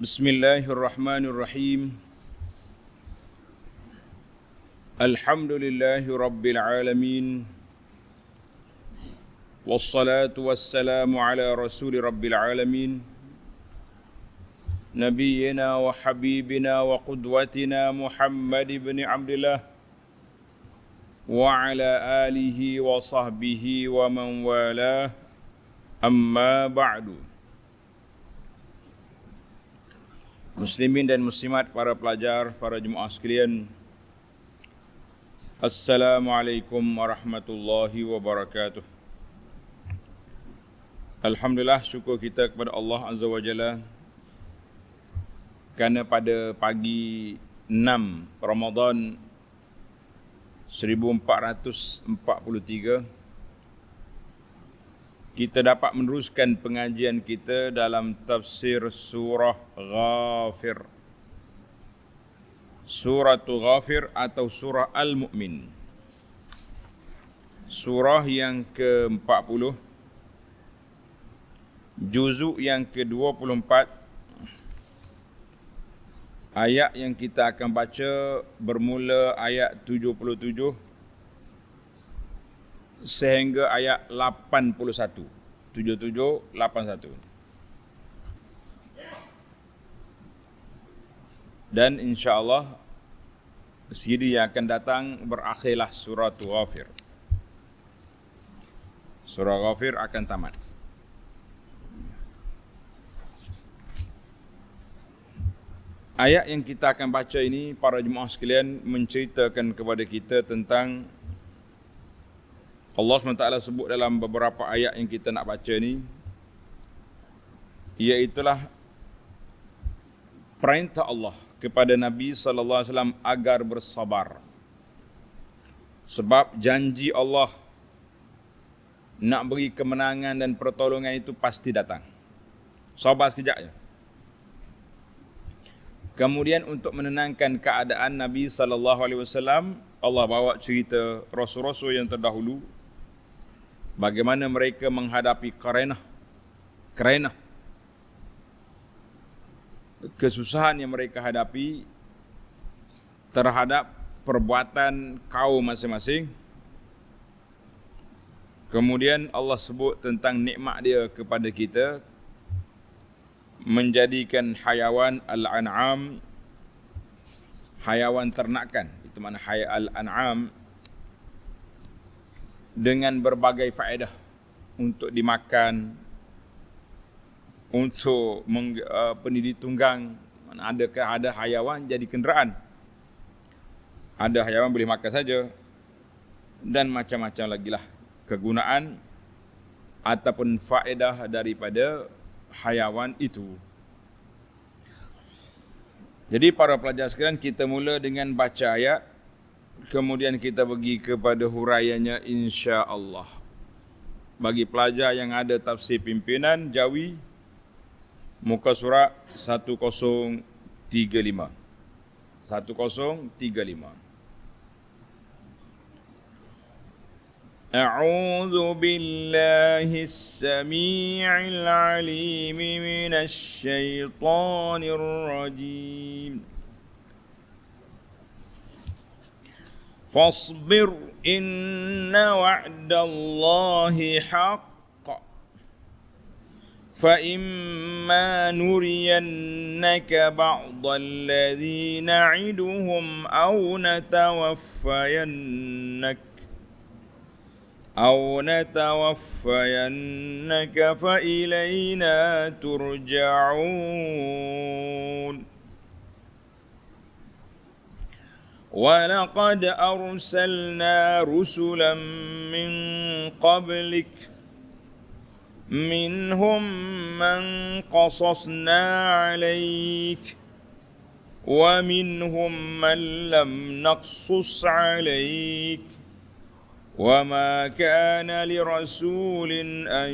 Bismillahirrahmanirrahim. Alhamdulillahi rabbil alamin. Wassalatu wassalamu ala rasuli rabbil alamin. Nabiyyina wa habibina wa qudwatina Muhammad ibn Abdullah wa ala alihi wa sahbihi wa man walah. Amma ba'du. Muslimin dan muslimat, para pelajar, para jemaah sekalian, Assalamualaikum warahmatullahi wabarakatuh. Alhamdulillah, syukur kita kepada Allah Azza wa Jalla kerana pada pagi 6 Ramadan 1443 kita dapat meneruskan pengajian kita dalam tafsir surah Ghafir. Suratul Ghafir atau surah Al-Mu'min. Surah yang ke-40, juzuk yang ke-24. Ayat yang kita akan baca bermula ayat 77 sehingga ayat 81. 77, 81. Dan insya-Allah siri yang akan datang berakhirlah surah Ghafir. Surah Ghafir akan tamat. Ayat yang kita akan baca ini, para jemaah sekalian, menceritakan kepada kita tentang Allah SWT sebut dalam beberapa ayat yang kita nak baca ni, iaitulah perintah Allah kepada Nabi SAW agar bersabar. Sebab janji Allah nak beri kemenangan dan pertolongan itu pasti datang. Sabar sekejap je. Kemudian untuk menenangkan keadaan Nabi SAW, Allah bawa cerita rasul-rasul yang terdahulu, bagaimana mereka menghadapi karenah kesusahan yang mereka hadapi terhadap perbuatan kaum masing-masing. Kemudian Allah sebut tentang nikmat dia kepada kita, menjadikan hayawan al-an'am, hayawan ternakan, itu makna al-an'am, dengan berbagai faedah untuk dimakan, untuk ditunggang. Ada hayawan jadi kenderaan, ada hayawan boleh makan saja, dan macam-macam lagi lah kegunaan ataupun faedah daripada hayawan itu. Jadi para pelajar sekalian, kita mula dengan baca ayat, kemudian kita pergi kepada huraiannya insya-Allah. Bagi pelajar yang ada tafsir pimpinan Jawi, muka surat 1035. 1035. A'udzu billahis samii'il 'aliim minasy syaithaanir rajiim. Fasbir inna wa'dallahi haqq, fa imma nuriyannaka ba'dal ladzi na'iduhum aw natawaffayannaka fa ilayna turja'un. وَلَقَدْ أَرْسَلْنَا رُسُلًا مِّن قَبْلِكَ مِنْهُمْ مَنْ قَصَصْنَا عَلَيْكَ وَمِنْهُمْ مَنْ لَمْ نَقْصُصْ عَلَيْكَ وَمَا كَانَ لِرَسُولٍ أَنْ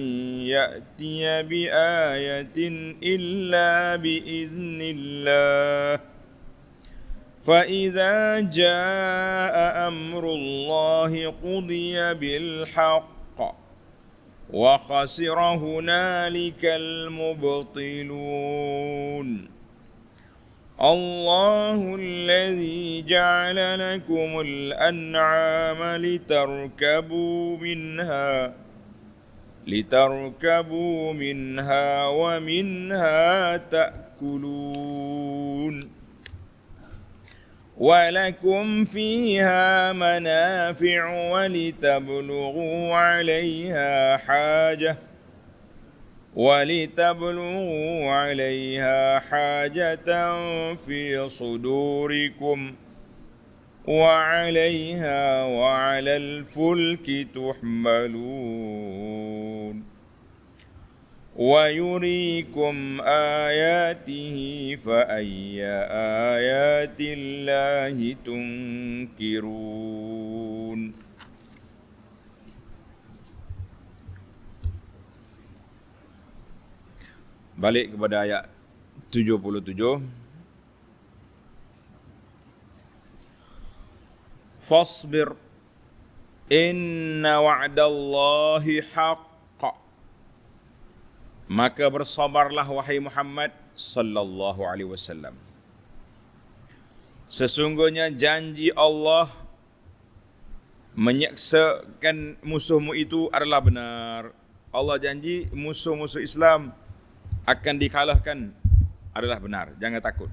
يَأْتِيَ بِآيَةٍ إِلَّا بِإِذْنِ اللَّهِ فإذا جاء أمر الله قضي بالحق وخسر هنالك المبطلون. الله الذي جعل لكم الأنعام لتركبوا منها ومنها تأكلون ولكم فيها منافع ولتبلغوا عليها حاجة في صدوركم وعليها وعلى الفلك تحملون ويريكم آياته فأي آيات الله تنكرون. Balik kepada ayat 77. Fasbir inna wa'dallahi haqq. Maka bersabarlah wahai Muhammad sallallahu alaihi wasallam. Sesungguhnya janji Allah menyeksakan musuhmu itu adalah benar. Allah janji musuh-musuh Islam akan dikalahkan adalah benar. Jangan takut.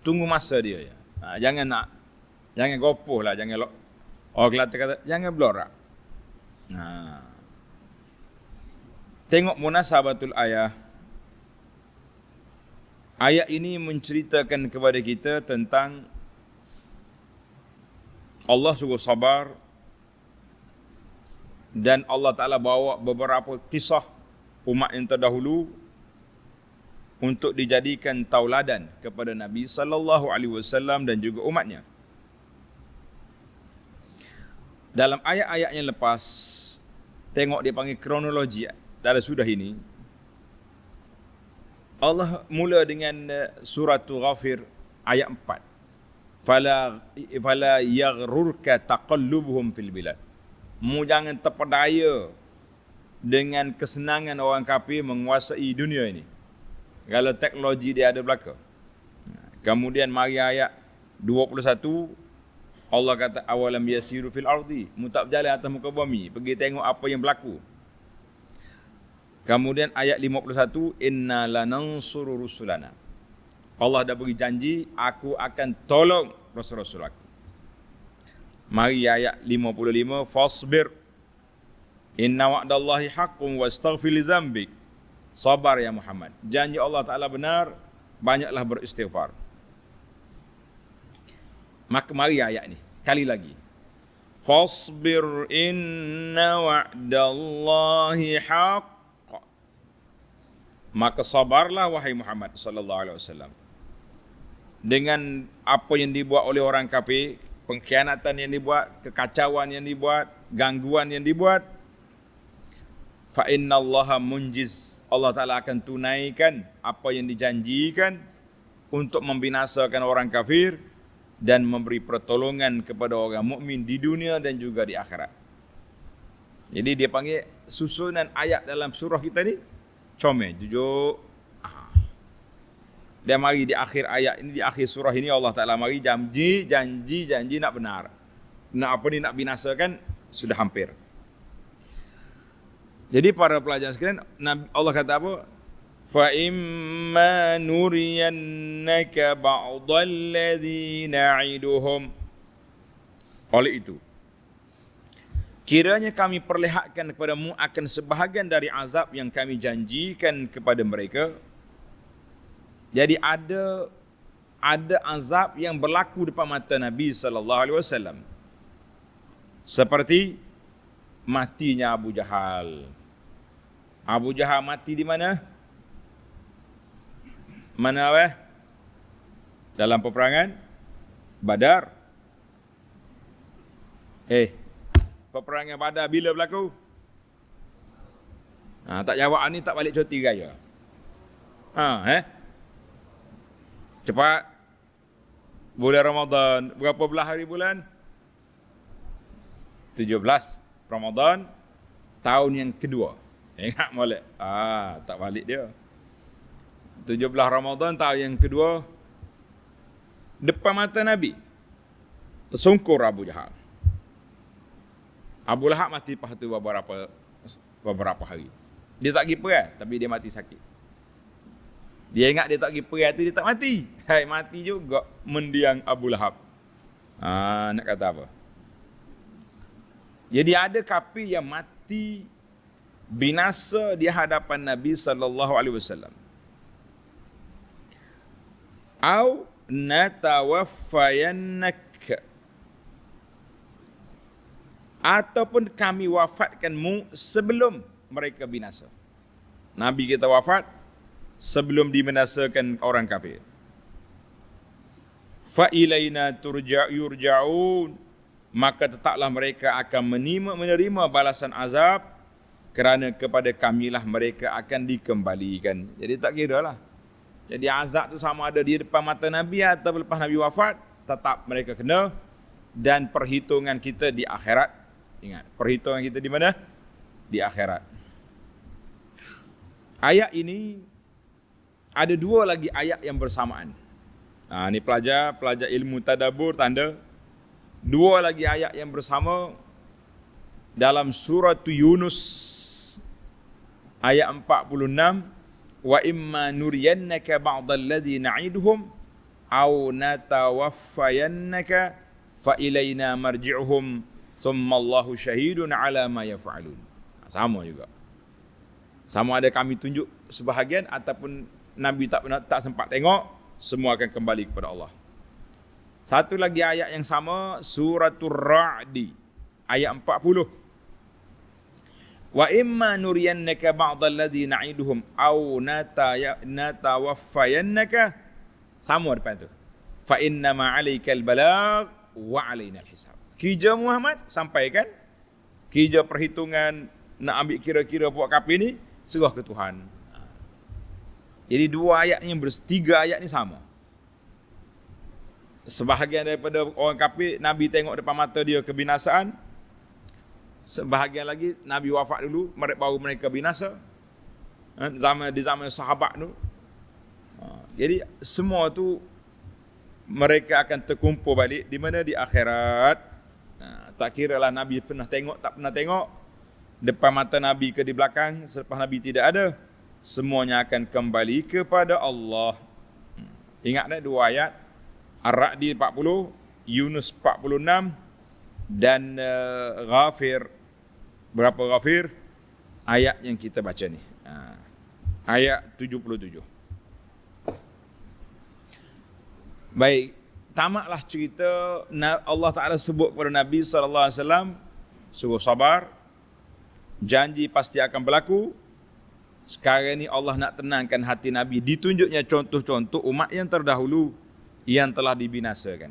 Tunggu masa dia ya. Jangan gopoh lah, jangan orang Kelantan kata jangan belorak. Tengok munasabatul ayat. Ayat ini menceritakan kepada kita tentang Allah suruh sabar dan Allah Ta'ala bawa beberapa kisah umat yang terdahulu untuk dijadikan tauladan kepada Nabi sallallahu alaihi wasallam dan juga umatnya. Dalam ayat-ayat yang lepas, tengok dia panggil kronologi dari sudah ini. Allah mula dengan suratul Ghafir ayat 4. Fala yaghrurka taqallubuhum fil bilad. Mu jangan terpedaya dengan kesenangan orang kafir menguasai dunia ini. Segala teknologi dia ada belaka. Kemudian mari ayat 21, Allah kata awalam yasiru fil ardi, mu tak berjalan atas muka bumi, pergi tengok apa yang berlaku. Kemudian ayat 51, inna lanansuru rusulana. Allah dah beri janji, aku akan tolong rasul-rasul aku. Mari ayat 55, fasbir inna wa'dallahi haqqun wastaghfir li dzambik. Sabar ya Muhammad. Janji Allah Ta'ala benar, banyaklah beristighfar. Maka mari ayat ni sekali lagi. Fasbir inna wa'dallahi haqq. Maka sabarlah wahai Muhammad sallallahu alaihi wasallam. Dengan apa yang dibuat oleh orang kafir, pengkhianatan yang dibuat, kekacauan yang dibuat, gangguan yang dibuat, fa innallaha munjiz. Allah Ta'ala akan tunaikan apa yang dijanjikan untuk membinasakan orang kafir dan memberi pertolongan kepada orang mukmin di dunia dan juga di akhirat. Jadi dia panggil susunan ayat dalam surah kita ni comel, jujur. Dan mari di akhir ayat ini, di akhir surah ini Allah Ta'ala mari janji nak benar. Nak apa ni, nak binasakan sudah hampir. Jadi para pelajar sekalian, Allah kata apa? Fa imma nuriyannaka ba'dal ladzi na'iduhum. Oleh itu, kiranya kami perlihatkan kepadamu akan sebahagian dari azab yang kami janjikan kepada mereka. Jadi ada azab yang berlaku depan mata Nabi sallallahu alaihi wasallam. Seperti matinya Abu Jahal. Abu Jahal mati di mana? Mana weh? Dalam peperangan Badar. Peperangan Badar bila berlaku? Tak jawab ni tak balik cuti raya. Cepat. Bulan Ramadan. Berapa belah hari bulan? 17 Ramadan tahun yang kedua. Ingat molek. Tak balik dia. 17 Ramadan tahun yang kedua depan mata Nabi tersungkur Abu Jahal. Abu Lahab mati lepas tu beberapa hari. Dia tak pergi perang, tapi dia mati sakit. Dia ingat dia tak pergi perang tu, dia tak mati. Hai, mati juga mendiang Abu Lahab. Nak kata apa? Jadi ada kafir yang mati binasa di hadapan Nabi sallallahu alaihi wasallam. Au natawaffayannak, ataupun kami wafatkanmu sebelum mereka binasa. Nabi kita wafat sebelum dibinasakan orang kafir. Fa ilaina yurja'un, maka tetaplah mereka akan menerima balasan azab, kerana kepada kamilah mereka akan dikembalikan. Jadi tak kira lah. Jadi azab tu sama ada di depan mata Nabi atau lepas Nabi wafat, tetap mereka kena. Dan perhitungan kita di akhirat. Ingat, perhitungan kita di mana? Di akhirat. Ayat ini ada dua lagi ayat yang bersamaan. Ini pelajar ilmu tadabbur tanda. Dua lagi ayat yang bersama dalam surah Yunus ayat 46, wa imma nuriyannaka ba'dalladzi na'iduhum aw natawaffayannaka fa ilaina marji'uhum thumma Allahu syahidun ala ma yaf'alun. Sama juga. Sama ada kami tunjuk sebahagian ataupun Nabi tak sempat tengok, semua akan kembali kepada Allah. Satu lagi ayat yang sama, suratul Ra'di ayat 40. Wa imma nuriyannaka ba'dalladzi na'iduhum aw natawaffayannaka, sama depan tu. Fa inna ma 'alaikal balagh wa 'alaina al-hisab. Kerja Muhammad sampaikan, kerja perhitungan nak ambil kira-kira buat kafir ni serah ke Tuhan. Jadi dua ayat ni, tiga ayat ni sama. Sebahagian daripada orang kafir Nabi tengok depan mata dia kebinasaan. Sebahagian lagi Nabi wafat dulu, baru mereka binasa. Di zaman sahabat tu. Jadi semua tu mereka akan terkumpul balik di mana? Di akhirat. Tak kira lah Nabi pernah tengok, tak pernah tengok. Depan mata Nabi ke di belakang, selepas Nabi tidak ada, semuanya akan kembali kepada Allah. Ingat tak dua ayat? Ar-Ra'di 40, Yunus 46 dan Ghafir. Berapa Ghafir? Ayat yang kita baca ni. Ayat 77. Baik, tamatlah cerita. Allah Ta'ala sebut kepada Nabi SAW, suruh sabar, janji pasti akan berlaku. Sekarang ni Allah nak tenangkan hati Nabi. Ditunjuknya contoh-contoh umat yang terdahulu yang telah dibinasakan.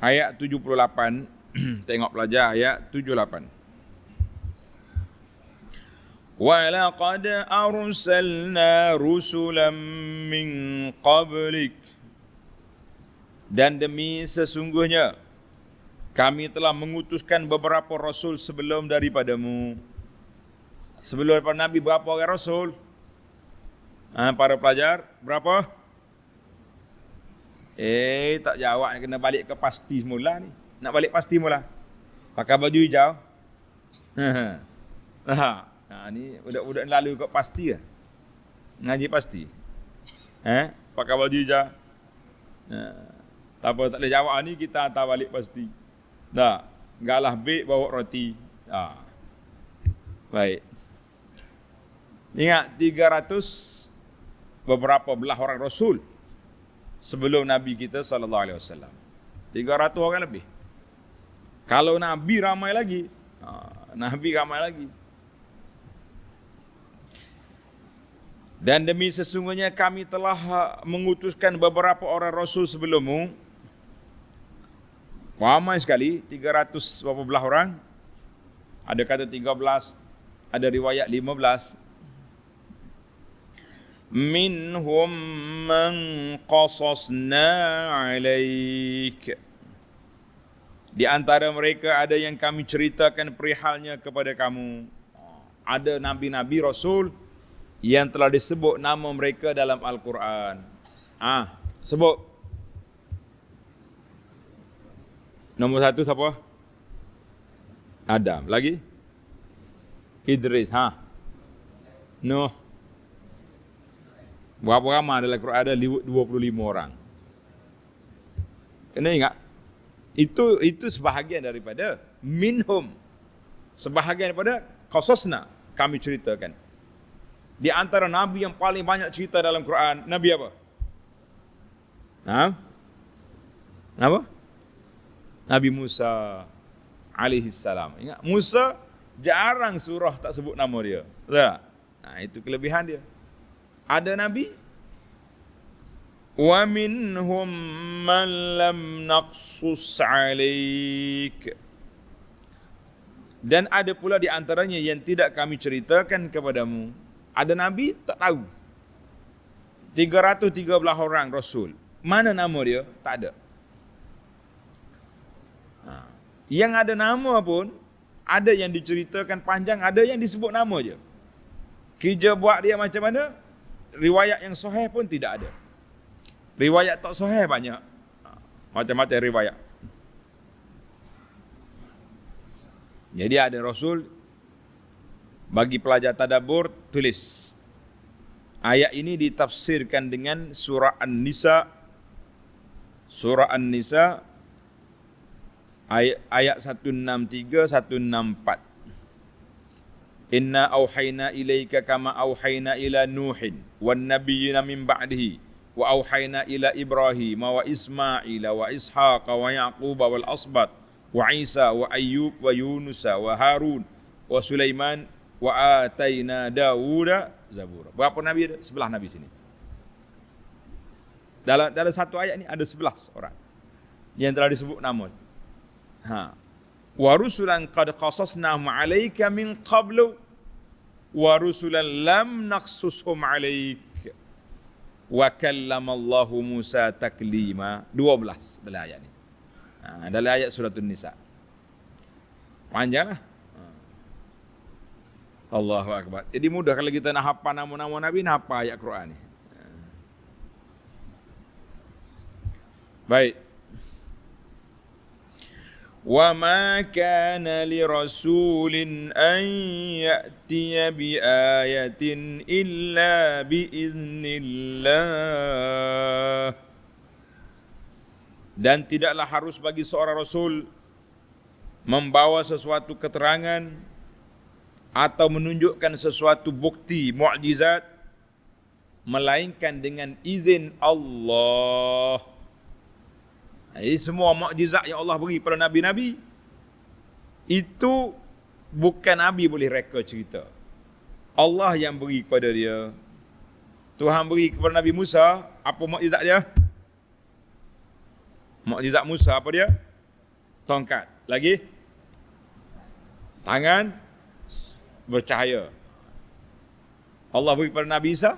Ayat 78, tengok pelajar ayat 78. وَلَقَدْ أَرْسَلْنَا رُسُلًا مِّن قَبْلِكَ, dan demi sesungguhnya kami telah mengutuskan beberapa rasul sebelum daripadamu. Sebelum daripada Nabi berapa orang rasul? Para pelajar, berapa? Tak jawab, kena balik ke pasti semula ni. Nak balik pasti mula. Pakai baju hijau. Ni budak-budak lalu kat pasti lah. Ngaji pasti. Pakai baju hijau. Siapa tak boleh jawab ni, kita hantar balik pasti. Tak. Galah beg bawa roti. Baik. Ingat 300 beberapa belah orang rasul sebelum Nabi kita sallallahu alaihi wasallam. 300 orang lebih. Kalau Nabi ramai lagi. Nabi ramai lagi. Dan demi sesungguhnya kami telah mengutuskan beberapa orang rasul sebelummu. Ramai sekali, 300 berapa belah orang. Ada kata 13, ada riwayat 15. Minhum man qasasna alaik. Di antara mereka ada yang kami ceritakan perihalnya kepada kamu. Ada nabi-nabi rasul yang telah disebut nama mereka dalam Al-Quran. Sebut. Nombor 1 siapa? Adam. Lagi? Idris. Nuh. Berapa ramai dalam Quran? Ada 25 orang. Kena ingat. Itu sebahagian daripada minhum. Sebahagian daripada qasasna, kami ceritakan. Di antara nabi yang paling banyak cerita dalam Quran, nabi apa? Apa? Nabi Musa alaihi salam. Ingat, Musa jarang surah tak sebut nama dia. Betul tak? Itu kelebihan dia. Ada nabi, wa minhum man lam naqsus alaik. Dan ada pula di antaranya yang tidak kami ceritakan kepadamu. Ada nabi tak tahu. 313 orang rasul. Mana nama dia? Tak ada. Yang ada nama pun, ada yang diceritakan panjang, ada yang disebut nama je. Kerja buat dia macam mana? Riwayat yang sahih pun tidak ada. Riwayat tak sahih banyak. Macam-macam riwayat. Jadi ada rasul, bagi pelajar tadabbur, tulis. Ayat ini ditafsirkan dengan surah An-Nisa. Surah An-Nisa ayat 163 164. Inna auhayna ilaika kama auhayna ila Nuhin wan nabiyyina min ba'dihi wa auhayna ila Ibrahim wa Ismail wa Ishaq wa Yaqub wal asbat wa Isa wa Ayyub wa Yunus wa Harun wa Sulaiman wa atayna Dawuda zabura. Berapa nabi ada? 11 nabi sini. Dalam satu ayat ni ada 11 orang yang telah disebut nama. Wa rusulan qad qasasnahum 'alaika min qablu wa rusulan lam naqsushum 'alaik wa kallamallahu Musa taklima. 12 dalam ayat ni. Dalam ayat surah An-Nisa. Panjanglah. Allahu akbar. Jadi mudah kalau kita nak hafal nama-nama nabi, nak hafal ayat Quran ni. Baik. وَمَا كَانَ لِرَسُولٍ أَنْ يَأْتِيَ بِآيَةٍ إِلَّا بِإِذْنِ اللَّهِ. Dan tidaklah harus bagi seorang rasul membawa sesuatu keterangan atau menunjukkan sesuatu bukti mukjizat melainkan dengan izin Allah. Jadi semua mukjizat yang Allah beri pada nabi-nabi itu bukan nabi boleh reka cerita. Allah yang beri kepada dia. Tuhan beri kepada Nabi Musa, apa mukjizat dia? Mukjizat Musa apa dia? Tongkat. Lagi? Tangan bercahaya. Allah beri kepada Nabi Isa?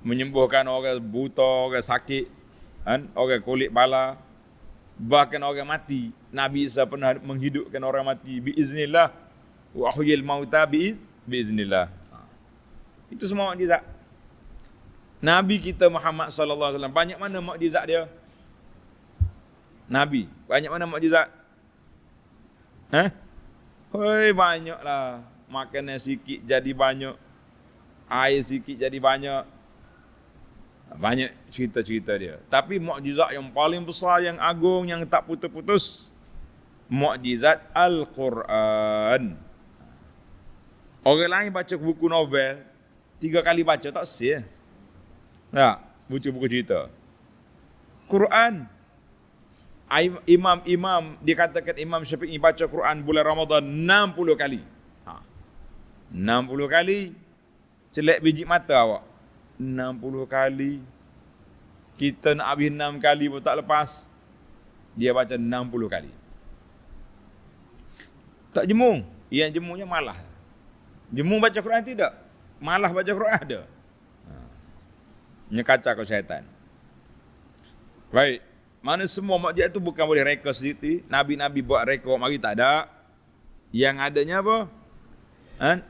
Menyembuhkan orang buta, orang sakit, orang kulit bala, bahkan orang mati. Nabi Isa pernah menghidupkan orang mati biiznillah wa ahyil mauta biiznillah. Itu semua mukjizat. Nabi kita Muhammad sallallahu alaihi wasallam, banyak mana mukjizat dia? Nabi, banyak mana mukjizat? Banyaklah. Makanan sikit jadi banyak. Air sikit jadi banyak. Banyak cerita-cerita dia. Tapi mukjizat yang paling besar, yang agung, yang tak putus-putus, mukjizat Al-Quran. Orang lain baca buku novel 3 kali baca tak sih. Buku cerita. Quran, Imam dikatakan Imam Syafi'i baca Quran bulan Ramadan 60 kali. 60 kali. Celak biji mata awak. 60 kali. Kita nak habis 6 kali pun tak lepas. Dia baca 60 kali. Tak jemung. Yang jemungnya malah. Jemung baca Quran tidak. Malah baca Quran ada. Nyekacau ke syaitan. Baik. Mana semua mukjizat itu bukan boleh reka sendiri. Nabi-nabi buat reka mari tak ada. Yang adanya apa?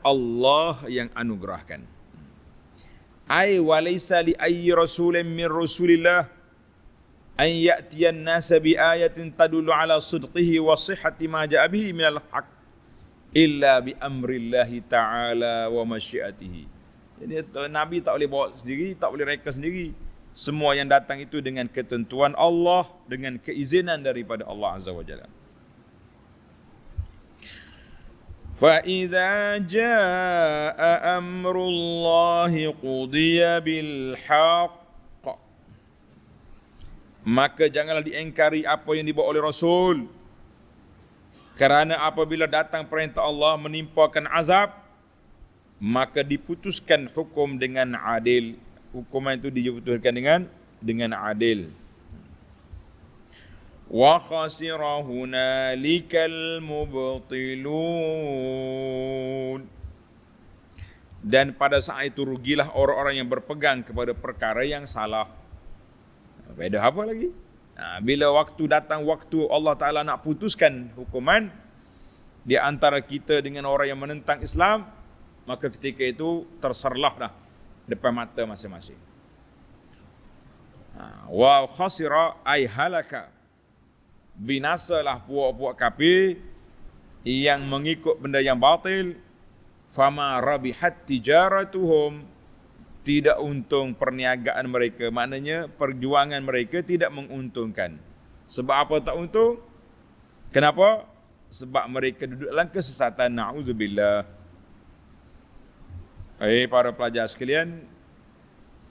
Allah yang anugerahkan. Ai walaysa li ayyi rasulin min rasulillah an ya'tiyan nasa bi ayatin tadullu ala sidqihi wa sihhati ma ja'a bihi minal haqq illa bi amrillahi ta'ala wa masyiatihi. Jadi Nabi tak boleh bawa sendiri, tak boleh reka sendiri. Semua yang datang itu dengan ketentuan Allah, dengan keizinan daripada Allah Azza wa Jalla. فَإِذَا جَاءَ أَمْرُ اللَّهِ قُضِيَ بِالْحَقِّ. Maka janganlah diingkari apa yang dibawa oleh Rasul. Kerana apabila datang perintah Allah menimpakan azab, maka diputuskan hukum dengan adil. Hukuman itu diputuskan dengan adil. Wa khasira hunalikal mubtilun. Dan pada saat itu rugilah orang-orang yang berpegang kepada perkara yang salah. Beda apa lagi? Bila waktu datang, waktu Allah Ta'ala nak putuskan hukuman di antara kita dengan orang yang menentang Islam, maka ketika itu terserlah dah depan mata masing-masing. Wa khasira ay halaka. Binasalah puak-puak kafir yang mengikut benda yang batil. Fama rabihat tijaratuhum. Tidak untung perniagaan mereka. Maknanya perjuangan mereka tidak menguntungkan. Sebab apa tak untung? Kenapa? Sebab mereka duduk dalam kesesatan. Na'udzubillah. Para pelajar sekalian,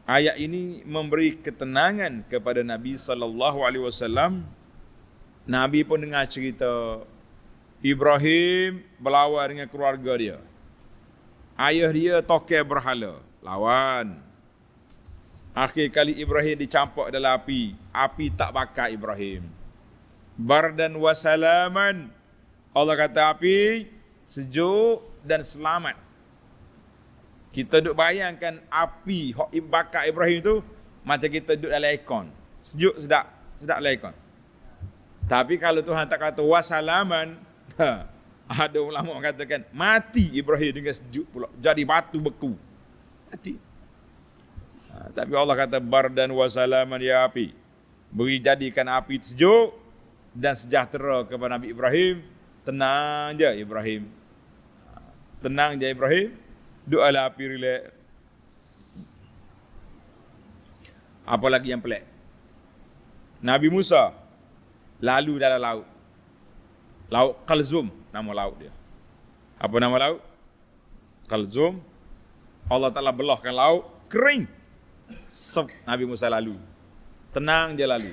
ayat ini memberi ketenangan kepada Nabi sallallahu alaihi wasallam. Nabi pun dengar cerita Ibrahim berlawan dengan keluarga dia. Ayah dia tokai berhala, lawan. Akhir kali Ibrahim dicampak dalam api. Api tak bakar Ibrahim. Bardan wa salaman. Allah kata api sejuk dan selamat. Kita duk bayangkan api yang bakar Ibrahim tu macam kita duduk dalam aircon. Sejuk sedap dalam aircon. Tapi kalau Tuhan tak kata wasalaman, ada ulama mengatakan mati Ibrahim dengan sejuk pula, jadi batu beku. Mati. Tapi Allah kata bardan wasalaman ya api. Beri jadikan api sejuk dan sejahtera kepada Nabi Ibrahim. Tenang je Ibrahim. Tenang je Ibrahim. Doalah api relax. Apa lagi yang pelik? Nabi Musa lalu dalam laut. Laut Qalzum, nama laut dia. Apa nama laut? Qalzum. Allah Ta'ala belahkan laut, kering. Nabi Musa lalu. Tenang je lalu.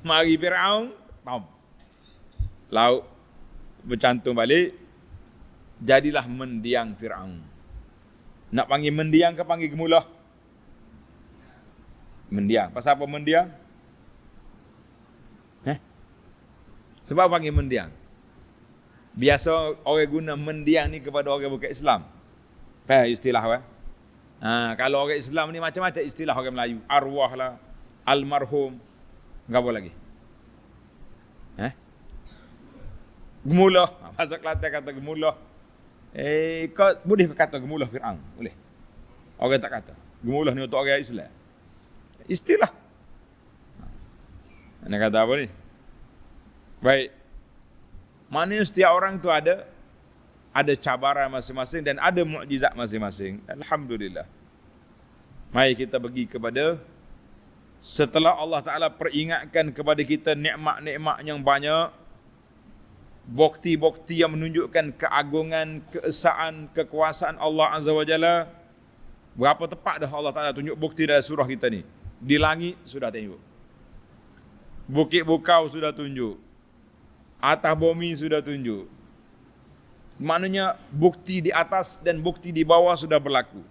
Mari Fir'aun, tom. Laut bercantum balik. Jadilah mendiang Fir'aun. Nak panggil mendiang ke panggil gemulah? Mendiang. Pasal apa mendiang? Sebab panggil mendiang. Biasa orang guna mendiang ni kepada orang bukan Islam. Istilah. Kalau orang Islam ni macam-macam istilah orang Melayu. Arwah lah, almarhum. Apa lagi? Gemulah. Bahasa Kelantan kata gemulah. Kau boleh kata gemulah Fir'aun? Boleh. Orang tak kata. Gemulah ni untuk orang Islam. Istilah. Nak kata apa ni? Baik. Maknanya setiap orang tu ada cabaran masing-masing dan ada mukjizat masing-masing. Alhamdulillah. Mari kita pergi kepada setelah Allah Ta'ala peringatkan kepada kita nikmat-nikmat yang banyak, bukti-bukti yang menunjukkan keagungan, keesaan, kekuasaan Allah Azza wa Jalla. Berapa tepat dah Allah Ta'ala tunjuk bukti dalam surah kita ni. Di langit sudah tunjuk. Bukit Bukau sudah tunjuk. Atas bumi sudah tunjuk. Maknanya bukti di atas dan bukti di bawah sudah berlaku.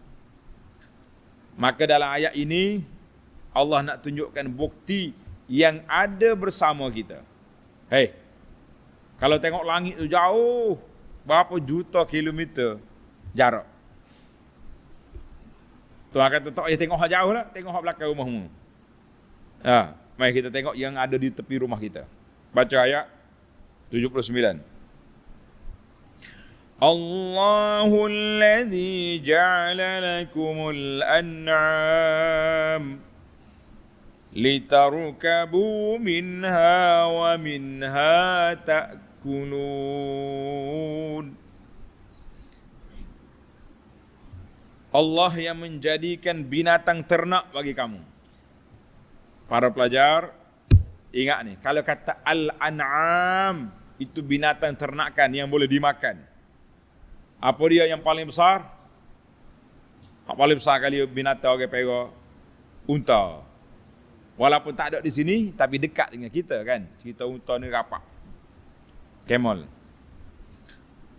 Maka dalam ayat ini Allah nak tunjukkan bukti yang ada bersama kita. Kalau tengok langit tu jauh, berapa juta kilometer jarak. Tuhan kata tak payah tengok jauh lah, tengok belakang rumahmu. Mari kita tengok yang ada di tepi rumah kita. Baca ayat 79. Allahul ladzi ja'ala lakumul an'am litarkabu minha wa minha ta'kulun. Allah yang menjadikan binatang ternak bagi kamu. Para pelajar, ingat nih, kalau kata al-an'am, itu binatang ternakan yang boleh dimakan. Apa dia yang paling besar? Yang paling besar kali binatang orang Perak, unta. Walaupun tak ada di sini, tapi dekat dengan kita kan. Cerita unta ni rapat. Camel.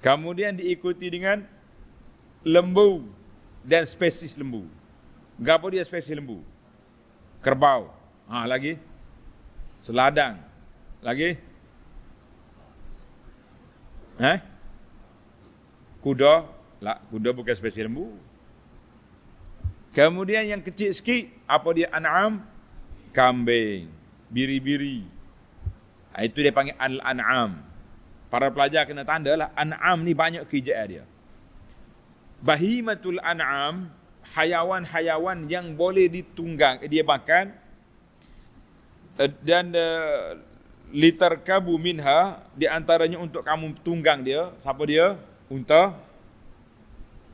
Kemudian diikuti dengan lembu dan spesies lembu. Gapo dia spesies lembu? Kerbau. Lagi seladang. Lagi kuda. Kuda bukan spesies lembu. Kemudian yang kecil sikit, apa dia? An'am, kambing, biri-biri. Itu dia panggil al-an'am. Para pelajar kena tanda lah, an'am ni banyak kerjaan dia. Bahimatul an'am, hayawan-hayawan yang boleh ditunggang, dia makan, dan litarkabu minha, di antaranya untuk kamu tunggang dia. Siapa dia? Unta.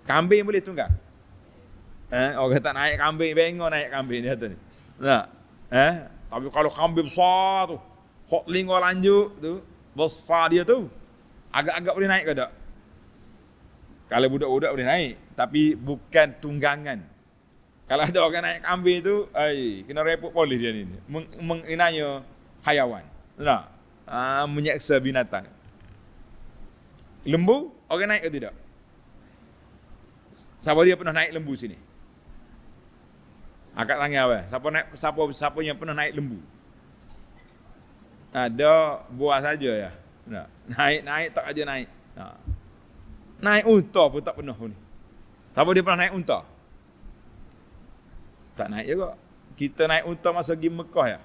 Kambing boleh tunggang. Orang tak naik kambing, bengok naik kambing dia tu ni. Nah, tapi kalau kambing besar tu, hok linggo lanjut tu, besar dia tu, agak-agak boleh naik ke tak? Kalau budak-budak boleh naik, tapi bukan tunggangan. Kalau ada orang naik kambing tu, kena repot polis dia ni. Menginanya hayawan. Nah, menyeksa binatang. Lembu, orang naik ke tidak? Siapa dia pernah naik lembu sini? Angkat tangan apa? Siapa yang pernah naik lembu? Ada buah saja ya. Nah, naik tak aja naik. Nah. Naik unta pun tak pernah ni. Siapa dia pernah naik unta? Tak naik juga. Kita naik unta masa pergi Mekah ya.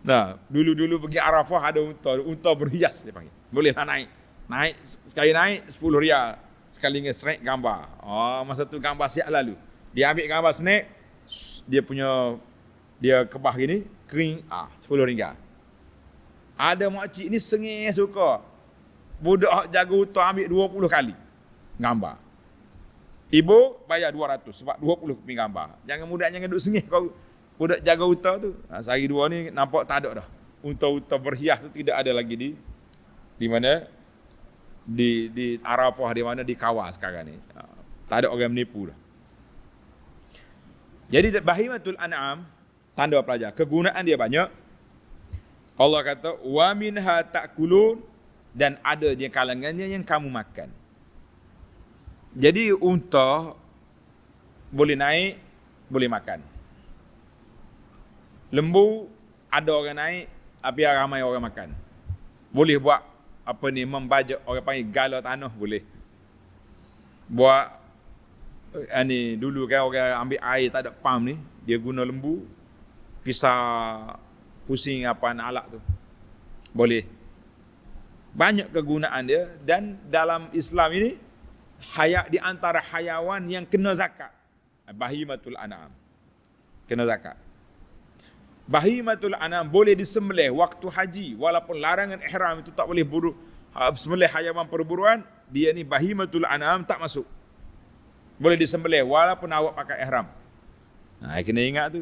Nah, dulu pergi Arafah ada unta berhias dia panggil. Bolehlah naik. Naik sekali naik 10 riyal. Sekali nge-snap gambar. Masa tu gambar siap lalu. Dia ambil gambar snap, dia kebah gini, kering, 10 ringgit. Ada makcik ni sengih suka. Budak jaga utang ambil 20 kali gambar. Ibu bayar 200 sebab 20 keping gambar. Jangan duduk sengih kau budak jaga utang tu. Sehari dua ni nampak tak ada dah. Unta-unta berhias tu tidak ada lagi di mana? Di Arafah, di mana di Kawah sekarang ni. Tak ada orang menipu dah. Jadi bahimatul an'am, tanda pelajar, kegunaan dia banyak. Allah kata wa minha ta'kulun, dan ada di kalangannya yang kamu makan. Jadi unta boleh naik, boleh makan. Lembu ada orang naik, tapi ramai orang makan. Boleh buat membajak, orang panggil gala tanah boleh. Buat dulu kan orang ambil air tak ada pam ni, dia guna lembu, kisah pusing alat tu. Boleh. Banyak kegunaan dia, dan dalam Islam ini di antara hayawan yang kena zakat. Bahimatul an'am. Kena zakat. Bahimatul an'am boleh disembelih waktu haji, walaupun larangan ihram itu tak boleh sembelih hayawan perburuan, dia ni bahimatul an'am tak masuk. Boleh disembelih walaupun awak pakai ihram. Kena ingat tu.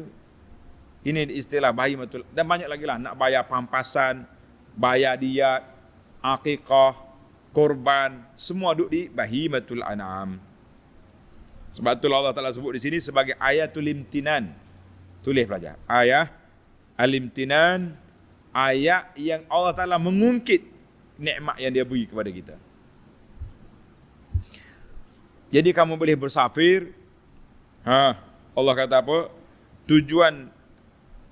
Ini istilah bahimatul, dan banyak lagi lah, nak bayar pampasan, bayar diat, akikah, korban, semua duduk di bahimatul an'am. Sebab tu Allah Ta'ala sebut di sini sebagai ayatul imtinan. Tulis pelajar. Ayat al-imtinan, ayat yang Allah Ta'ala mengungkit nikmat yang dia beri kepada kita. Jadi kamu boleh bersafir. Allah kata apa? Tujuan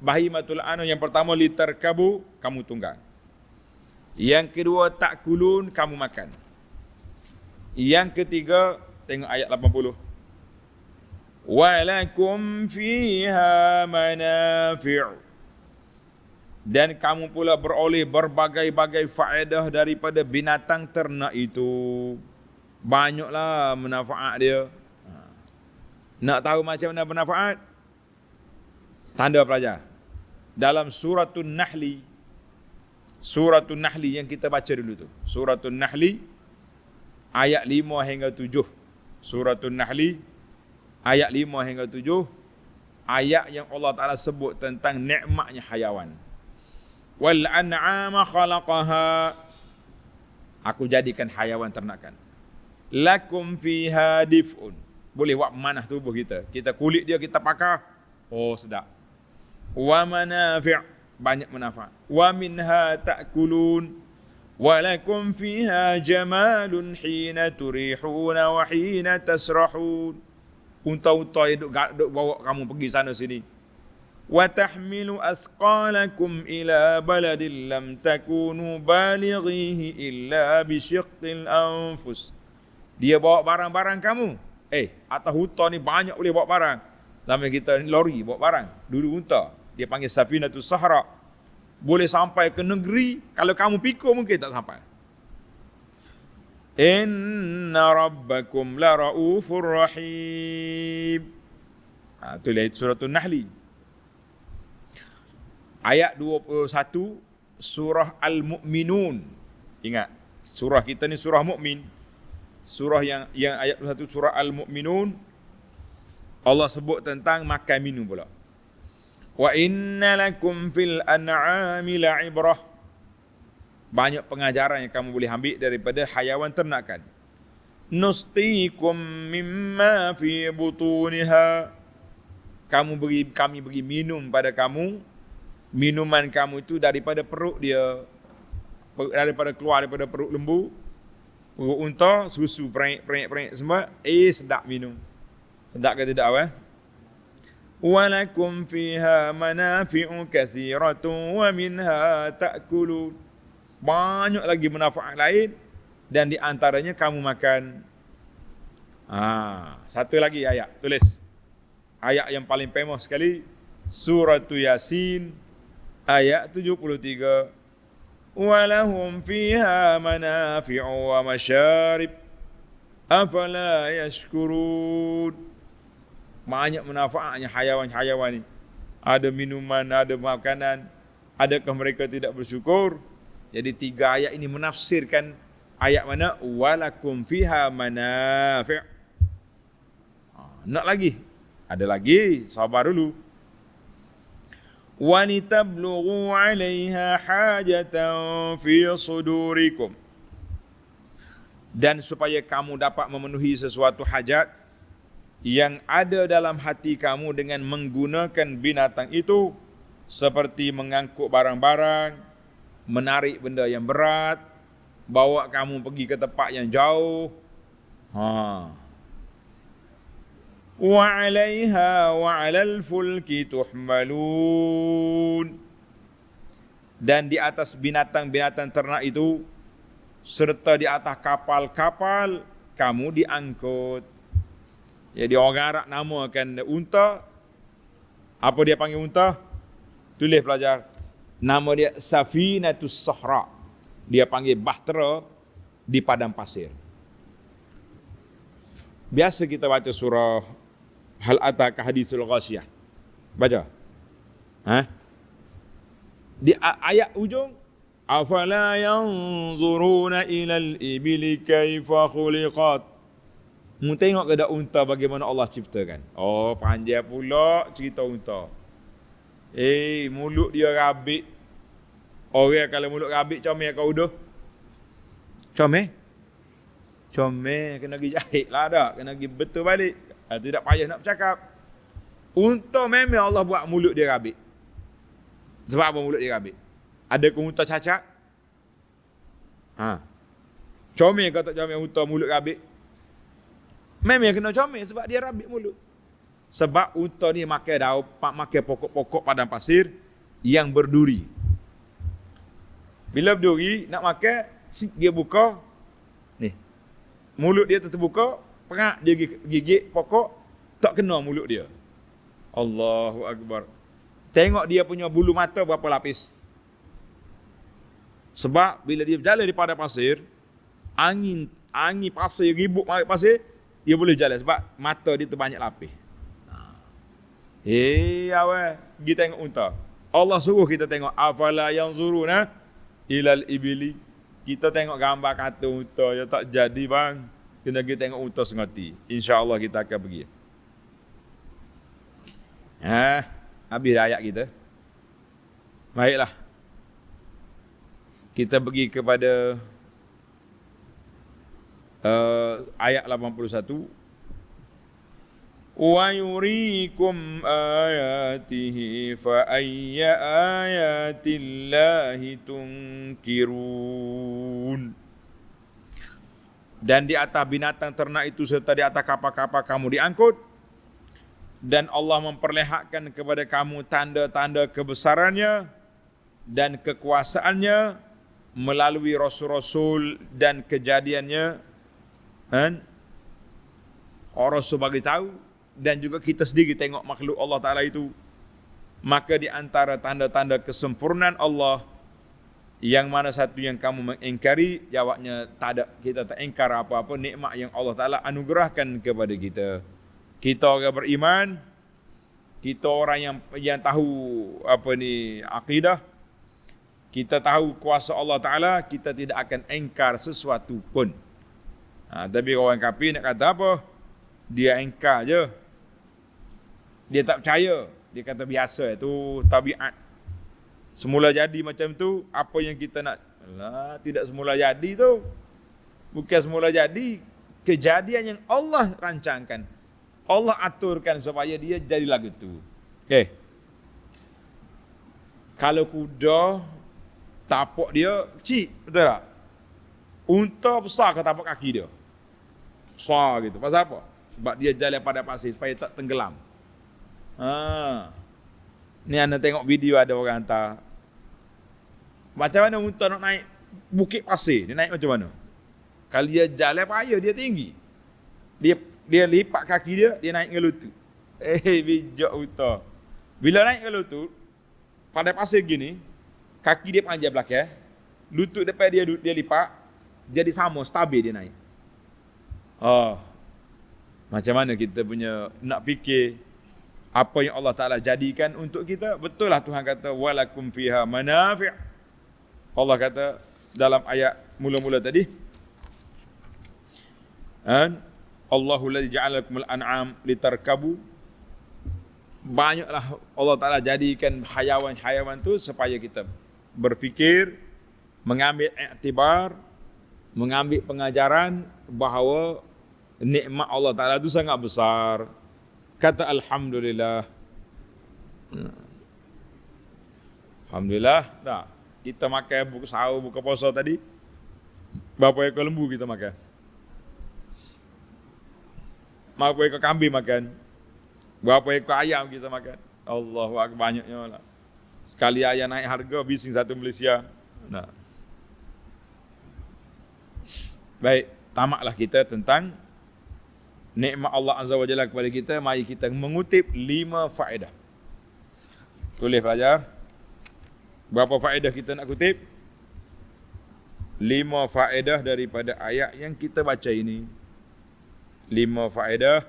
bahimatul an'am yang pertama litarkabu, kamu tunggang. Yang kedua ta'kulun, kamu makan. Yang ketiga, tengok ayat 80. Walakum fiha manafi'. Dan kamu pula beroleh berbagai-bagai faedah daripada binatang ternak itu. Banyaklah manfaat dia. Nak tahu macam mana manfaat? Tanda pelajar. dalam Suratul Nahli. Suratul Nahli yang kita baca dulu tu. Suratul Nahli ayat 5 hingga 7. Suratul Nahli ayat 5 hingga 7. Ayat yang Allah Ta'ala sebut tentang nikmatnya hayawan. Wal an'ama khalaqaha. Aku jadikan hayawan ternakan. Lakum fiha dif'un. Boleh buat manah tubuh kita. Kita kulit dia kita pakai. Oh sedap. Wa manafi'. Banyak manfaat. Wa minha ta'kulun. Wa lakum fiha jamalun hina turihuna wa hina tasrahun. Unta-unta yang duk bawa kamu pergi sana sini. Wa tahmilu asqalakum ila baladin lam takunu balighihi illa bisyiqqil anfus. Dia bawa barang-barang kamu. Atas unta ni banyak boleh bawa barang. Nama kita ni lori bawa barang. Dulu unta. Dia panggil Safinatus Sahra. Boleh sampai ke negeri. Kalau kamu pikul mungkin tak sampai. Inna rabbakum la ra'ufur rahim. Itu lihat surah An-Nahli. Ayat 21 surah Al-Mu'minun. Ingat, surah kita ni surah Mu'min. Surah yang ayat 21 surah Al-Mu'minun. Allah sebut tentang makan minum pula. Wa inna lakum fil an'ami la'ibrah. Banyak pengajaran yang kamu boleh ambil daripada hayawan ternakan. Nusqikum mimma fi butuniha. Kami beri minum pada kamu. Minuman kamu itu daripada perut dia. Keluar daripada perut lembu. Perut unta, susu perek semua. Sedap minum. Sedap ke tidak apa? Walakum fiha manafi'u kathiratun wa minha ta'kulun. Banyak lagi manfaat lain dan di antaranya kamu makan. Satu lagi ayat, tulis. Ayat yang paling famous sekali, surah Yasin ayat 73. Walahum fiha manafi'u wa masyarib afala yashkurun. Banyak manfaatnya hayawan-hayawan ni. Ada minuman, ada makanan. Adakah mereka tidak bersyukur? Jadi 3 ayat ini menafsirkan ayat mana? Walakum fiha manafi'. Nak lagi? Ada lagi, sabar dulu. Walitablugu 'alaiha hajatan fi sudurikum. Dan supaya kamu dapat memenuhi sesuatu hajat yang ada dalam hati kamu dengan menggunakan binatang itu, seperti mengangkut barang-barang, menarik benda yang berat, bawa kamu pergi ke tempat yang jauh. Wa 'alaiha wa 'alal fulki tuhmalun. Dan di atas binatang-binatang ternak itu serta di atas kapal-kapal kamu diangkut. Jadi orang Arab namakan unta. Apa dia panggil unta? Tulis pelajar. Nama dia Safinatus Sahra. Dia panggil bahtera di padang pasir. Biasa kita baca surah Hal ataka hadisul ghasyiyah. Baca. Di ayat ujung, afala yanzuruna ilal ibili kaifa khuliqat. Mu tengok ke dak unta bagaimana Allah ciptakan. Oh, panjang pula cerita unta. Mulut dia rabik. Orang kalau mulut rabik comel kau udah. Comel kena pergi jahit lah dak, kena pergi betul balik. Tidak payah nak bercakap. Unta memang Allah buat mulut dia rabik. Sebab apa mulut dia rabik? Ada ke unta cacat? Comel kau tak comel unta mulut rabik? Memang kena comel sebab dia rabik mulut. Sebab unta ni makan daun, makan pokok-pokok padang pasir yang berduri. Bila berduri nak makan, dia buka ni. Mulut dia terbuka, perak dia gigit pokok, tak kena mulut dia. Allahu Akbar. Tengok dia punya bulu mata berapa lapis. Sebab bila dia berjalan di padang pasir, angin pasir ribut marik pasir, dia boleh jalan sebab mata dia terbanyak lapis. Awak pergi tengok unta. Allah suruh kita tengok afala yanzuruna ilal ibili. Kita tengok gambar kata unta ya tak jadi bang. Kena kita tengok unta sengati. Insya-Allah kita akan pergi. Habis dah ayat kita. Baiklah. Kita pergi kepada ayat 81. Wa yuriikum ayatihi fa ayya ayatillahi tunkirun. Dan di atas binatang ternak itu serta di atas kapal-kapal kamu diangkut, dan Allah memperlihatkan kepada kamu tanda-tanda kebesarannya dan kekuasaannya melalui rasul-rasul dan kejadiannya. Orang Rasul bagi tahu, dan juga kita sendiri tengok makhluk Allah Ta'ala itu. Maka di antara tanda-tanda kesempurnaan Allah, yang mana satu yang kamu mengingkari? Jawabnya tak ada, kita tak ingkar apa-apa nikmat yang Allah Ta'ala anugerahkan kepada kita. Kita orang beriman, kita orang yang tahu akidah, kita tahu kuasa Allah Ta'ala, kita tidak akan ingkar sesuatu pun. Tapi orang kafir nak kata apa? Dia ingkar je. Dia tak percaya. Dia kata biasa, itu tabiat. Semula jadi macam tu, apa yang kita nak? Tidak semula jadi tu. Bukan semula jadi. Kejadian yang Allah rancangkan. Allah aturkan supaya dia jadi lagu tu. Okay. Kalau kuda, tapak dia kecil, betul tak? Unta besar ke tapak kaki dia? Besar gitu. Pasal apa? Sebab dia jalan pada pasir supaya tak tenggelam. Ni anda tengok video ada orang hantar. Macam mana unta nak naik bukit pasir? Dia naik macam mana? Kalau dia jalan payah, dia tinggi. Dia lipat kaki dia naik ke lutut. Bijak unta. Bila naik ke lutut, pada pasir gini, kaki dia panjang belakang, lutut depan dia lipat, jadi sama, stabil dia naik. Macam mana kita punya nak fikir apa yang Allah Ta'ala jadikan untuk kita? Betul lah Tuhan kata walakum fiha manafi'. Allah kata dalam ayat mula-mula tadi, Allahu ladzi ja'alakumul an'am litarkabu. Banyaklah Allah Ta'ala jadikan hayawan-hayawan tu supaya kita berfikir, mengambil iktibar, mengambil pengajaran bahawa nikmat Allah Ta'ala itu sangat besar. Kata Alhamdulillah. Alhamdulillah. Tak. Kita makan buka sahur, buka puasa tadi. Berapa ekor lembu kita makan? Berapa ekor kambing makan? Berapa ekor ayam kita makan? Allahu Akbar, banyaknya lah. Sekali ayam naik harga, bising satu Malaysia. Nah. Baik, tamatlah kita tentang nikmat Allah Azza wa Jalla kepada kita. Mari kita mengutip 5 faedah. Tulis pelajar. Berapa faedah kita nak kutip? 5 faedah daripada ayat yang kita baca ini. 5 faedah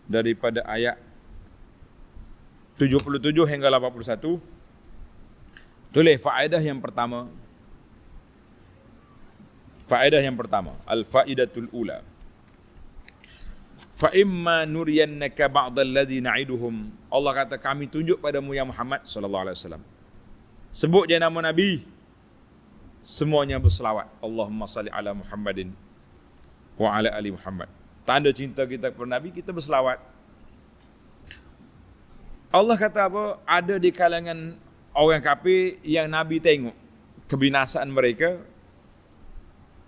daripada ayat 77 hingga 81. Tulis faedah yang pertama. Faedah yang pertama, al-faidatul ula. Fa imma nuriyannaka ba'dal ladzi na'iduhum. Allah kata kami tunjuk padamu ya Muhammad sallallahu alaihi wasallam. Sebut je nama Nabi. Semuanya berselawat. Allahumma salli ala Muhammadin wa ala ali Muhammad. Tanda cinta kita kepada Nabi, kita berselawat. Allah kata apa? Ada di kalangan orang kafir yang Nabi tengok kebinasaan mereka.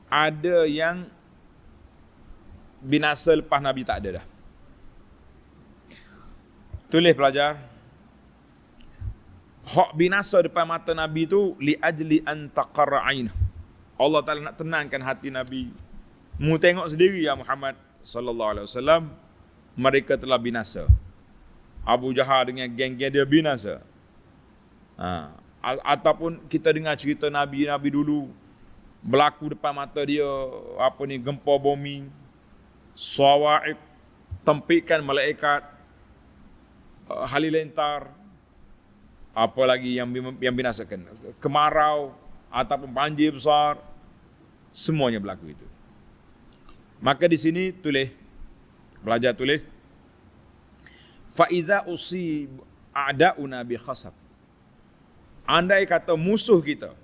Ada yang binasa lepas Nabi tak ada dah. Tulis pelajar. Hak binasa depan mata Nabi tu li ajli an taqarra ain. Allah Taala nak tenangkan hati Nabi. Mu tengok sendiri ya Muhammad sallallahu alaihi wasallam, mereka telah binasa. Abu Jahal dengan geng-geng dia binasa. Ataupun kita dengar cerita Nabi dulu berlaku depan mata dia gempa bumi, sawa'ib, tempikan malaikat, halilintar, apalagi yang binasakan, kemarau ataupun banjir besar, semuanya berlaku itu. Maka di sini belajar tulis, fa iza usib a'dauna bi khasaf. Andai kata musuh kita,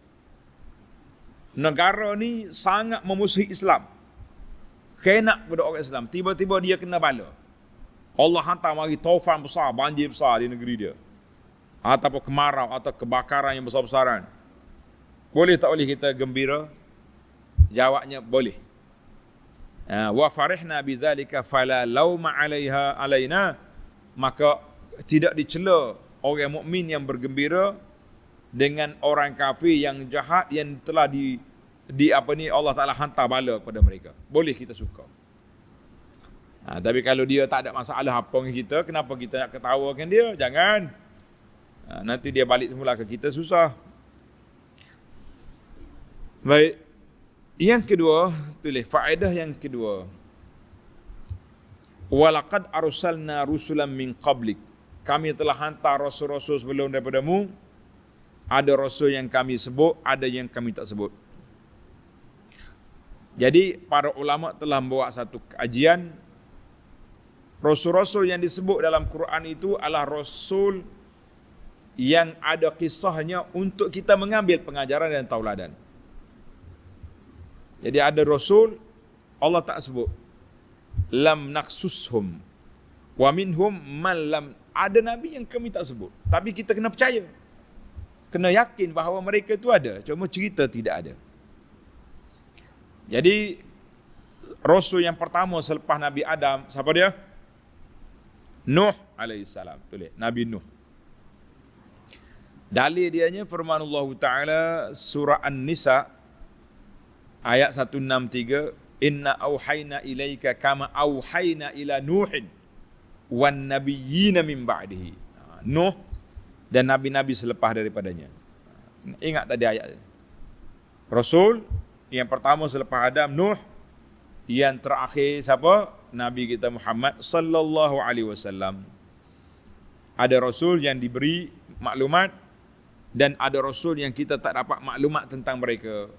negara ni sangat memusuhi Islam, kena kepada orang Islam, tiba-tiba dia kena bala, Allah hantar mari taufan besar, banjir besar di negeri dia, ataupun kemarau atau kebakaran yang besar-besaran, boleh tak boleh kita gembira? Jawabnya boleh. Wa farihna bidzalika fala lauma 'alaiha alaina, maka tidak dicela orang mukmin yang bergembira dengan orang kafir yang jahat yang telah Allah Taala hantar bala kepada mereka. Boleh kita suka. Tapi kalau dia tak ada masalah apa dengan kita, kenapa kita nak ketawakan dia? Jangan. Nanti dia balik semula ke kita, susah. Baik. Yang kedua, tulis faedah yang kedua. Walaqad arsalna rusulan min qablik. Kami telah hantar rasul-rasul sebelum daripadamu. Ada rasul yang kami sebut, ada yang kami tak sebut. Jadi para ulama telah membuat satu kajian. Rasul-rasul yang disebut dalam Quran itu adalah rasul yang ada kisahnya untuk kita mengambil pengajaran dan tauladan. Jadi ada rasul Allah tak sebut, lam naqsushum wa minhum man lam, ada nabi yang kami tak sebut, tapi kita kena percaya, kena yakin bahawa mereka itu ada, cuma cerita tidak ada. Jadi rasul yang pertama selepas Nabi Adam, siapa dia? Nuh alaihissalam. Tulis Nabi Nuh. Dalil dianya firman Allah Ta'ala surah An-Nisa ayat 163, inna auhayna ilaika kama auhayna ila Nuhin wan nabiyyina min ba'dihi. Nuh dan nabi-nabi selepas daripadanya. Ingat tadi ayat. Rasul yang pertama selepas Adam Nuh, yang terakhir siapa? Nabi kita Muhammad sallallahu alaihi wasallam. Ada rasul yang diberi maklumat dan ada rasul yang kita tak dapat maklumat tentang mereka.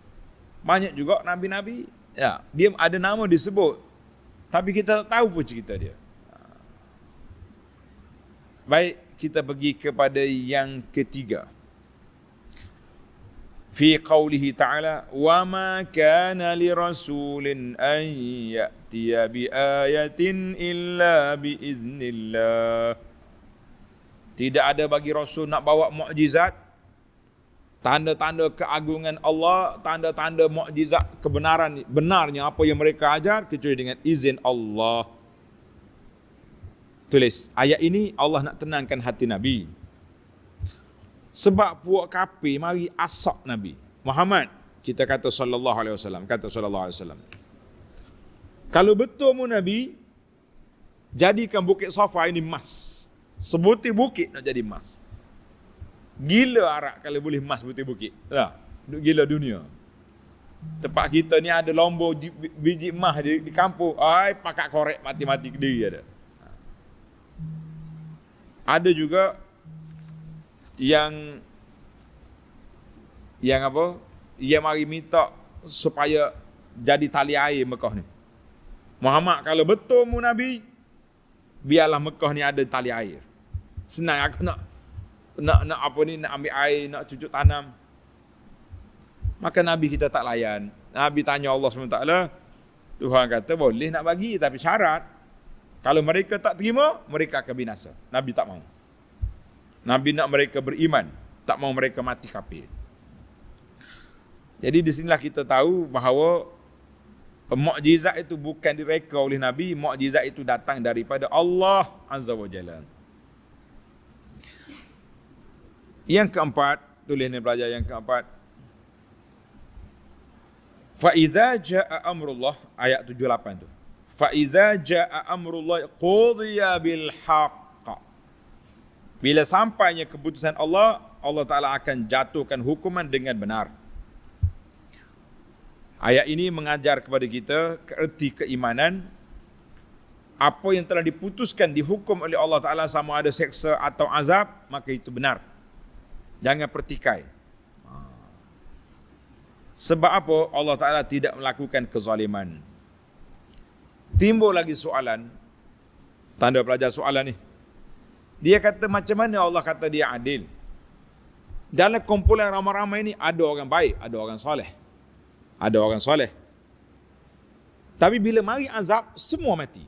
Banyak juga nabi-nabi, ya, dia ada nama disebut, tapi kita tak tahu pun cerita dia. Baik, kita pergi kepada yang ketiga. Fi qawlihi ta'ala, wa ma kana li rasulin an ya'tiya bi ayatin illa bi iznillah. Tidak ada bagi rasul nak bawa mukjizat, tanda-tanda keagungan Allah, tanda-tanda mukjizat benarnya apa yang mereka ajar, kecuali dengan izin Allah. Tulis, ayat ini Allah nak tenangkan hati Nabi. Sebab puak kafir mari asak Nabi Muhammad, kita kata sallallahu alaihi wasallam, kalau betul mu Nabi, jadikan bukit Safa ini emas. Sebutir bukit nak jadi emas. Gila Arab kalau boleh emas bukit-bukit. Gila dunia. Tempat kita ni ada lombor biji emas di kampung. Ai pakat korek mati-mati ke diri ada. Ada juga yang apa? Yang mari minta supaya jadi tali air Mekah ni. Muhammad, kalau betul mu Nabi, biarlah Mekah ni ada tali air. Senang aku nak apa ni, nak ambil air, nak cucuk tanam. Maka Nabi kita tak layan. Nabi tanya Allah SWT, Tuhan kata boleh nak bagi, tapi syarat, kalau mereka tak terima, mereka akan binasa. Nabi tak mau. Nabi nak mereka beriman, tak mau mereka mati kafir. Jadi di sinilah kita tahu bahawa mukjizat itu bukan direka oleh Nabi, mukjizat itu datang daripada Allah Azza wa Jalla. Yang keempat, tulis ni pelajar yang keempat. Fa iza jaa amrullah, ayat 78 tu. Fa iza jaa amrullah qudiya bil haqq. Bila sampainya keputusan Allah, Allah Taala akan jatuhkan hukuman dengan benar. Ayat ini mengajar kepada kita erti keimanan. Apa yang telah diputuskan, dihukum oleh Allah Taala, sama ada seksa atau azab, maka itu benar. Jangan pertikai. Sebab apa Allah Ta'ala tidak melakukan kezaliman? Timbul lagi soalan, tanda pelajar soalan ni. Dia kata macam mana Allah kata dia adil? Dalam kumpulan ramai-ramai ni ada orang baik, ada orang soleh. Ada orang soleh. Tapi bila mari azab, semua mati.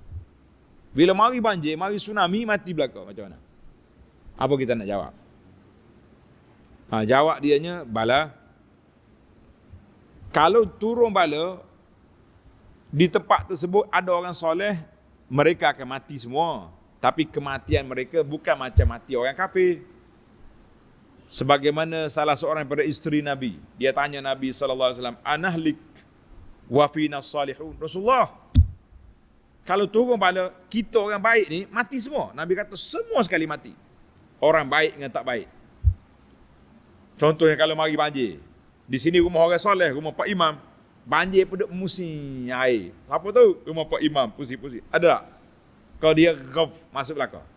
Bila mari banjir, mari tsunami, mati belaka. Macam mana? Apa kita nak jawab? Jawab dianya, bala. Kalau turun bala, di tempat tersebut ada orang soleh, mereka akan mati semua. Tapi kematian mereka bukan macam mati orang kafir. Sebagaimana salah seorang daripada isteri Nabi, dia tanya Nabi SAW, anahlik wa fina salihun. Rasulullah, kalau turun bala, kita orang baik ni mati semua. Nabi kata semua sekali mati. Orang baik dengan tak baik. Contohnya kalau mari banjir, di sini rumah orang soleh, rumah Pak Imam, banjir pun duk musim air. Siapa tahu rumah Pak Imam pusing-pusing? Ada tak? Kalau dia masuk belakang.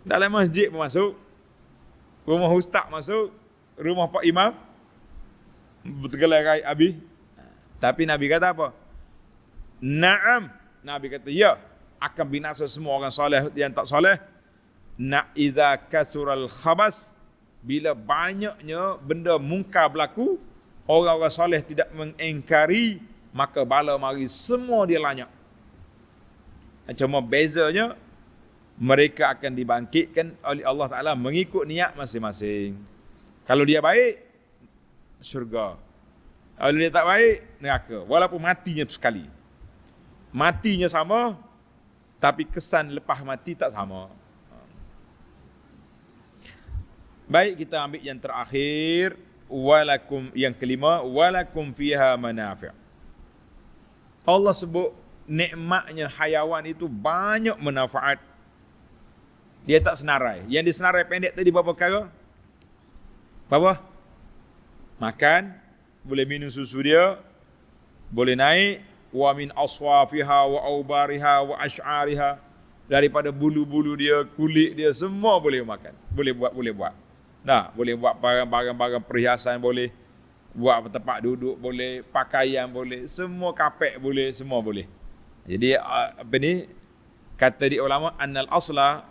Dalam masjid pun masuk, rumah ustaz masuk, rumah Pak Imam bertegelai habis. Tapi Nabi kata apa? Naam. Nabi kata ya, akan binasa semua orang soleh yang tak soleh. Na iza kasural khabas, bila banyaknya benda mungkar berlaku, orang-orang soleh tidak mengingkari, maka bala mari semua dia lanyak. Cuma bezanya, mereka akan dibangkitkan oleh Allah Ta'ala mengikut niat masing-masing. Kalau dia baik, syurga. Kalau dia tak baik, neraka. Walaupun matinya sekali. Matinya sama, tapi kesan lepas mati tak sama. Baik, kita ambil yang terakhir. Walakum, yang kelima, walakum fiha manafi'. Allah sebut nikmatnya hayawan itu banyak manfaat. Dia tak senarai. Yang disenarai pendek tadi berapa perkara? Berapa? Makan, boleh minum susu dia, boleh naik, wa min aswafiha wa aubariha wa ash'ariha, daripada bulu-bulu dia, kulit dia, semua boleh makan. Boleh buat. Nah, boleh buat barang-barang perhiasan, boleh buat tempat duduk, boleh pakaian, boleh semua, kapek boleh, semua boleh. Jadi apa ni, kata di ulama, annal asla,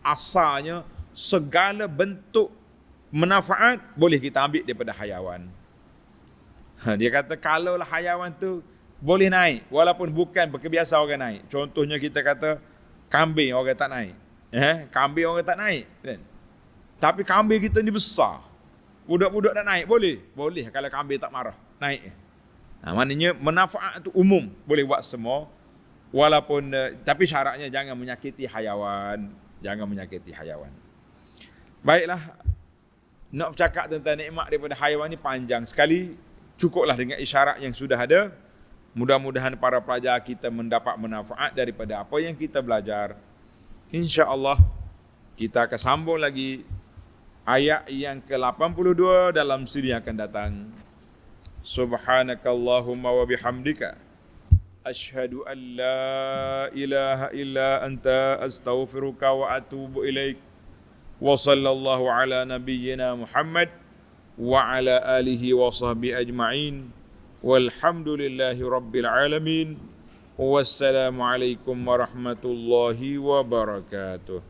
asalnya segala bentuk manfaat boleh kita ambil daripada hayawan. Dia kata kalaulah hayawan tu boleh naik, walaupun bukan berkebiasa orang naik. Contohnya kita kata kambing orang tak naik. Kambing orang tak naik kan? Tapi kambing kita ni besar. Budak-budak nak naik boleh? Boleh kalau kambing tak marah, naik. Maknanya manfaat tu umum, boleh buat semua. Walaupun tapi syaratnya jangan menyakiti hayawan. Jangan menyakiti hayawan. Baiklah, nak bercakap tentang nikmat daripada hayawan ni panjang sekali. Cukuplah dengan isyarat yang sudah ada. Mudah-mudahan para pelajar kita mendapat manfaat daripada apa yang kita belajar. InsyaAllah kita akan sambung lagi ayat yang ke-82 dalam siri yang akan datang. Subhanakallahumma wa bihamdika, asyhadu an la ilaha illa anta, astaghfiruka wa atubu ilaik. Wa sallallahu ala nabiyyina Muhammad wa ala alihi wa sahbihi ajma'in. Walhamdulillahi rabbil alamin. Wassalamu alaikum warahmatullahi wabarakatuh.